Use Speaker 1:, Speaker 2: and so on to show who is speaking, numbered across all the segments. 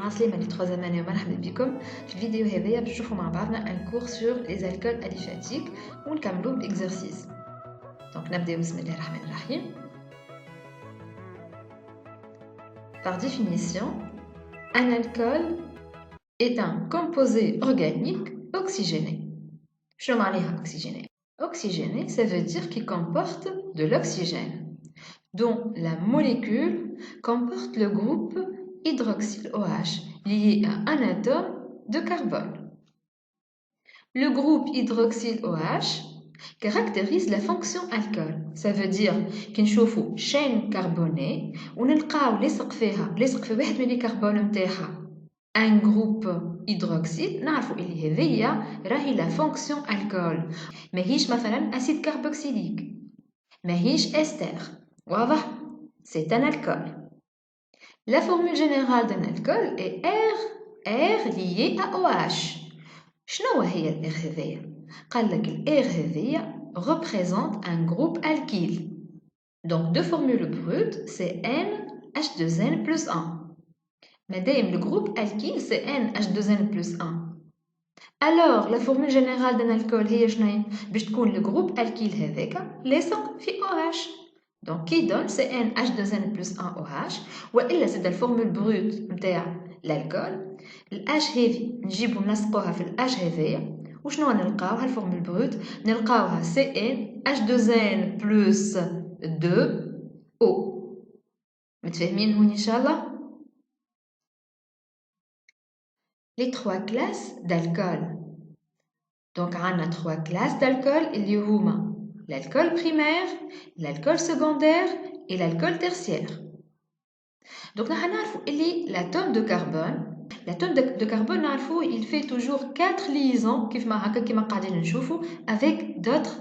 Speaker 1: عسلامة للتخوازيام année ومرحبا بكم. في الفيديو هذايا باش نشوفوا مع بعضنا un cours sur les alcools aliphatique ونكملوا بالexercice. Donc نبداو بسم الله الرحمن الرحيم. Par définition, un alcool est un composé organique oxygéné. شنو معناها oxygéné? Oxygéné, ça veut dire qu'il comporte de l'oxygène, dont la molécule comporte le groupe hydroxyle OH lié à un atome de carbone. Le groupe hydroxyle OH caractérise la fonction alcool. Ça veut dire qu'il نشوفوا chaîne carbonée ونلقاو لصق في واحد من الكربون نتاعها un groupe hydroxyle نعرفوا اللي هذيا راهي la fonction alcool. ماهيش مثلا acide carboxylique، ماهيش ester. واضح؟ C'est un alcool. La formule générale d'un alcool est R lié à OH. شنو هي ال R هذيا؟ قال لك ال R هذيا représente un groupe alkyle. Donc deux formules brutes, c'est NH2N plus 1. Madame, le groupe alkyle, c'est NH2N plus 1. Alors, la formule générale d'un alcool هي شنو؟ باش تكون le groupe alkyle هذاك لاصق في OH. Donc, qui donne c'est NH2N plus 1 OH. وإلا زاد الفورمول بروت نتاع الالكول الH هذه نجيبو نلصقوها في الH هذايا وشنو نلقاوها الفورمول بروت نلقاوها CnH2n plus 2O. متفاهمين هون إن شاء الله؟ Les trois classes d'alcool. Donc, on a trois classes d'alcool. Il y a l'alcool primaire, l'alcool secondaire et l'alcool tertiaire. Donc, on a l'atome de carbone. L'atome de carbone, il fait toujours 4 liaisons avec d'autres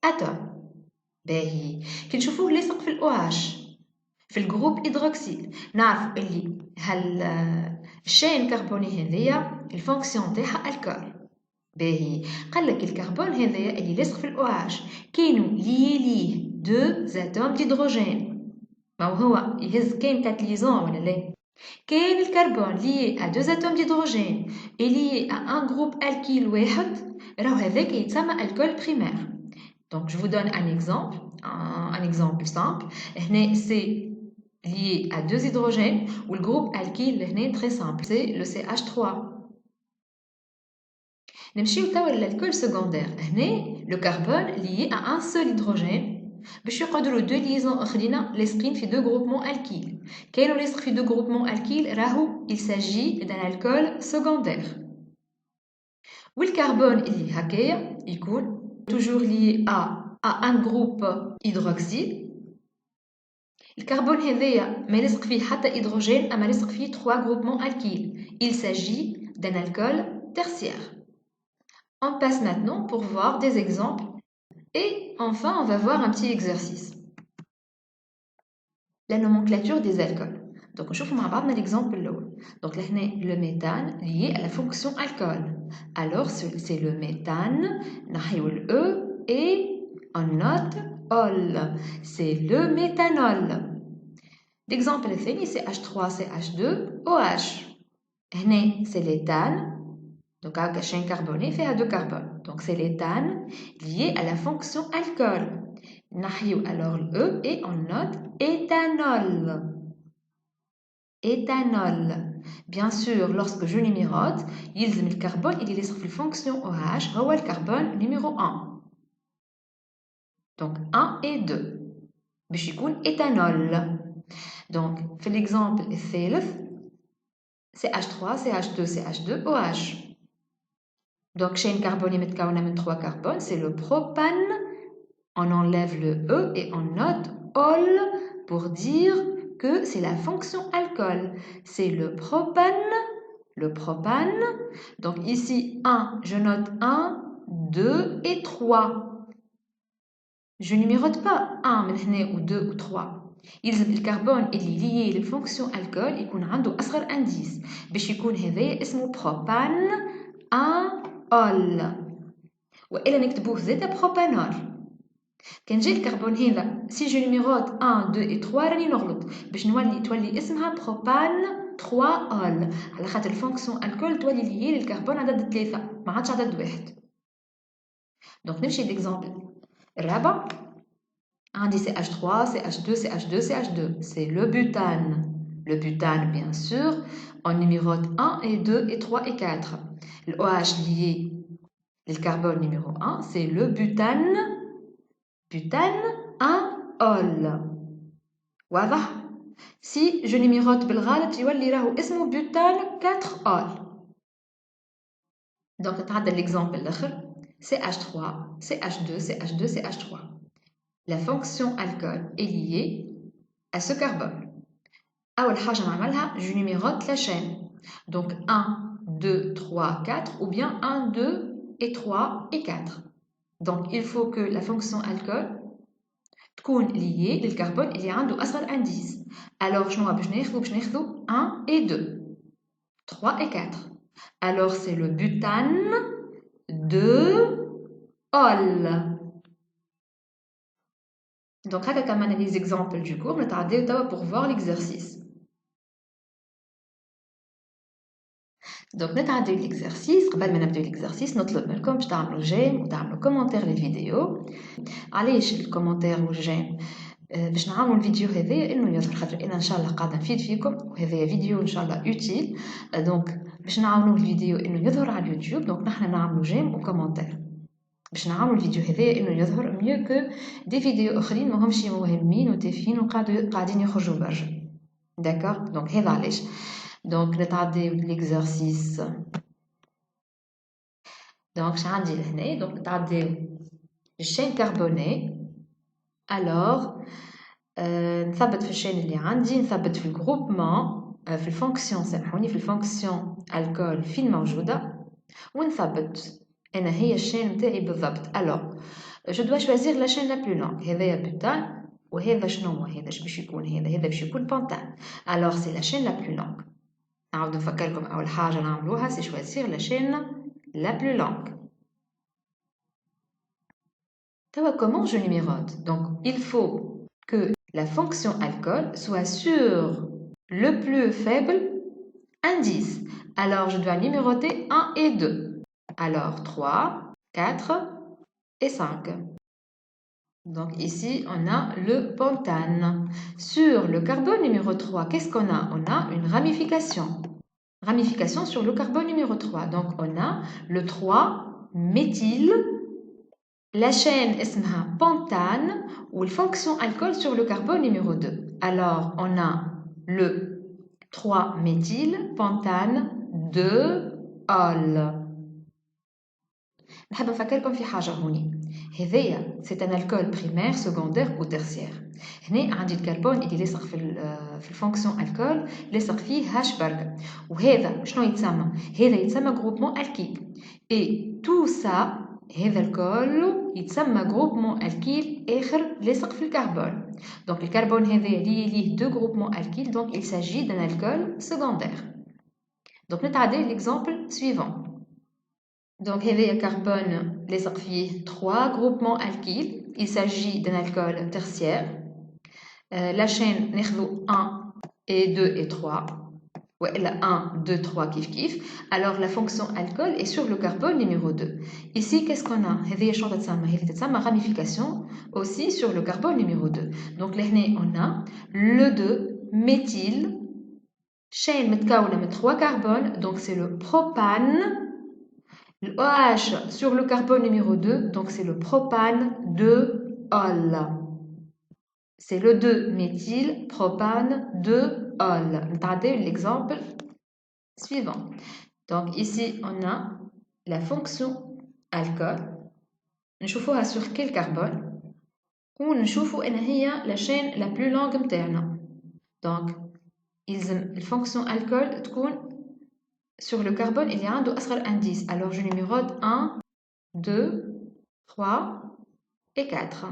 Speaker 1: atomes. Qui نشوفوه لاصق في OH في الجروب hydroxyle. نعرفوا اللي الشين كربوني هذيا الفونكسيون تاعها الكول. باهي قال لك الكربون هذايا اللي لاصق في OH كانوا ليه دو اتوم ديدروجين. ما هو يهز كاين 4 ليزون ولا لا؟ كاين الكربون lié à 2 atomes d'hydrogène et lié à un groupe alkyle واحد راهو هذاك يتسمى alcool primaire. Donc je vous donne un exemple simple. هنا c'est lié à 2 hydrogènes ou le groupe alkyle هنا très simple, c'est le CH3. نمشيو توا للالكول secondaire. هنا le carbone lié à un seul hydrogène باش يقعدوا دو ليزون اخرين لاصقين في دو groupements alkyles. كاينو لاصق في دو groupements alkyles راهو il s'agit d'un alcool secondaire. والكربون اللي هكايا يكون toujours lié à un groupe hydroxyle. الكربون هذايا ما لاصق فيه حتى هيدروجين اما لاصق فيه 3 groupements alkyles. Il s'agit d'un alcool tertiaire. On passe maintenant pour voir des exemples. Et enfin, on va voir un petit exercice. La nomenclature des alcools. Donc, on va voir l'exemple là. Donc, là, le méthane lié à la fonction alcool. Alors, c'est le méthane, le E, et on note ol. C'est le méthanol. L'exemple c'est H3CH2OH. Là, c'est l'éthane. Donc, la chaîne carbonée fait à 2 carbones. Donc, c'est l'éthane lié à la fonction alcool. Nahiou alors le E et on note éthanol. Éthanol. Bien sûr, lorsque je numérote, le carbone il est la fonction OH, c'est le carbone numéro 1. Donc, 1 et 2. باش يكون éthanol. Donc, في l'exemple الثالث CH3, CH2, CH2OH. Donc, chaîne carbonée متكونة من 3 carbones, c'est le propane. On enlève le E et on note ol pour dire que c'est la fonction alcool. C'est le propane. Le propane. Donc, ici, 1, je note 1, 2 et 3. Je ne numérote pas 1 ou 2 ou 3. Le carbone est lié à la fonction alcool. Il y a un أصغر indice. باش يكون هذا اسمه propane 1 ol. وإلا نكتبوه زيتا بروبانول. كان جاي الكربون هنا سي جو نيميروت 1 2 et 3 راني نغلط باش تولي اسمها بروبان 3 ol. على خاطر الفونكسيون الكول تولي ليي للكربون عدد 3 ما عادش عدد واحد. دونك نمشي ليكزامبل الرابع. عندي CH3, CH2, CH2, CH2. C'est le butane. Le butane, bien sûr, on numérote 1 et 2 et 3 et 4. Le OH lié le carbone numéro 1, c'est le butane. Butane, 1 ol. واضح؟ Si je numérote بالغلط يولي راهو اسمه butane 4 ol. Donc نتعدى l'exemple الاخر CH3, CH2, CH2, CH3. La fonction alcool est liée à ce carbone. أول حاجة نعملها je numérote la chaîne. Donc 1, 2, 3, 4 ou bien 1, 2 et 3 et 4. Donc il faut que la fonction alcool تكون liée للكربون اللي عنده أصغر indice. Alors شنو باش ناخذو 1 et 2, 3 et 4. Alors c'est le butane 2 ol. Donc هكا كمان les exemples du cours نتعداو توا pour voir l'exercice. Donc نتعداو l'exercice. قبل ما نبداو l'exercice نطلب منكم باش تعملوا جيم وتعملوا كومنتير للفيديو. علاش الكومنتير والجيم؟ باش نعاونوا الفيديو هذايا انه يظهر، خاطر انا ان شاء الله قاعده نفيد فيكم وهذايا فيديو ان شاء الله اوتيل. دونك باش نعاونوا الفيديو انه يظهر على اليوتيوب، دونك نحن نعملوا جيم وكومنتير باش نعاونوا الفيديو هذايا انه يظهر ميو كو دي فيديو اخرين ما همش مهمين وتافهين وقاعدين يخرجوا برشا. داكور، دونك هذا علاش. دونك نتعداو ليكزارسيس. دونك شنو عندي لهنا؟ دونك نتعداو الشين كربوني. الوغ نثبت في الشين اللي عندي، نثبت في الجروبمون في الفونكسيون، سامحوني، في الفونكسيون الكول فين موجوده، ونثبت انا هي الشين نتاعي بالضبط. الوغ جو دوا شوازيغ لا شين لا بلو لونغ. هذايا بوتان وهذا شنو هو؟ هذا باش يكون هذا باش يكون بونتان. الوغ سي لا شين لا بلو لونغ. نعاود نفكركم اول حاجه نعملوها سي شوازيغ لا شين لا بلو لونغ. Comment je numérote? Donc, il faut que la fonction alcool soit sur le plus faible indice. Alors, je dois numéroter 1 et 2. Alors, 3, 4 et 5. Donc, ici, on a le pentane. Sur le carbone numéro 3, qu'est-ce qu'on a? On a une ramification. Ramification sur le carbone numéro 3. Donc, on a le 3 méthyle. La chaîne اسمها pentane ou la fonction alcool sur le carbone numéro 2. Alors, on a le 3 méthyle pentane 2 ol. نحب نفكركم في حاجة هوني. هذايا c'est un alcool primaire, secondaire ou tertiaire. هنا عندي الكربون اللي لاصق في الفونكسيون الكول لاصق فيه هاش برك، وهذا شنو يتسمى؟ هذا يتسمى جروبمون الكيل. et tout ça هذا الكل يتسمى جروبمون الكيل اخر لاصق في الكربون. دونك الكربون هذايا ليه دو جروبمون الكيل، دونك il s'agit d'un alcool secondaire. دونك نتعداو ليكزامبل سويفون. دونك هذايا كربون لاصق فيه 3 groupements alkyles. Il s'agit d'un alcool tertiaire. La chaîne ناخذو 1 et 2 et 3 والا 1 2 3 كيف كيف. Alors la fonction alcool est sur le carbone numéro 2. Ici qu'est-ce qu'on a؟ هذه شنو تتسمى؟ هذه تتسمى ramification aussi sur le carbone numéro 2. Donc لهنا on a le 2 méthyle chaîne متكونه من 3 carbone، donc c'est le propane. Le OH sur le carbone numéro 2, donc c'est le propane 2 ol. C'est le 2 méthyle propane 2 ol. Regardez l'exemple suivant. Donc ici on a la fonction alcool. نشوفوها sur quel carbone? ونشوفو ان هي la chaîne la plus longue متاعنا. Donc la fonction alcool تكون sur le carbone il y a un autre indice. Alors je numérote 1, 2, 3 et 4.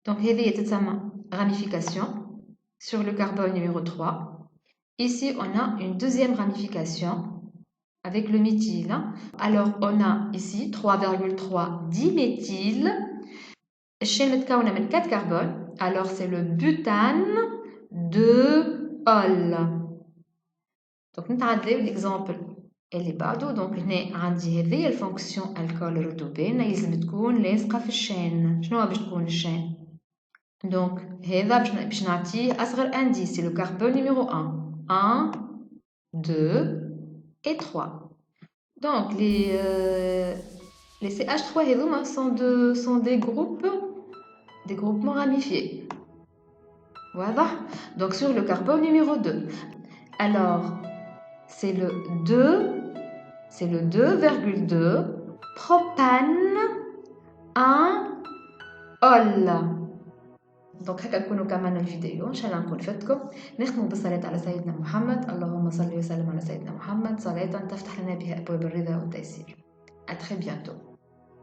Speaker 1: Donc هذه تتسمى ramification sur le carbone numéro 3. Ici on a une deuxième ramification avec le méthyle. Alors on a ici 3,3 diméthyle. الشين متكونة من 4 carbone. Alors c'est le butane 2 ol. Donc, nous avons l'exemple اللي بعده. Donc, هنا عندي هذه الفونكسيون الكول الرطوبين لازم تكون لاصقة في الشين. شنو باش تكون الشين؟ Donc, هذا باش نعطيه أصغر indice, c'est le carbone numéro 1. 1, 2 et 3. Donc, les CH3 هذوما sont des groupements ramifiés. Voilà. Donc, sur le carbone numéro 2. Alors, c'est le 2,2 propane 1 ol. Donc هكا نكونوا كملنا الفيديو. ان شاء الله نكون فدتكم. نختم بالصلاة على سيدنا محمد. اللهم صل وسلم على سيدنا محمد صلاة تفتح لنا بها ابواب الرضا والتيسير. À très bientôt.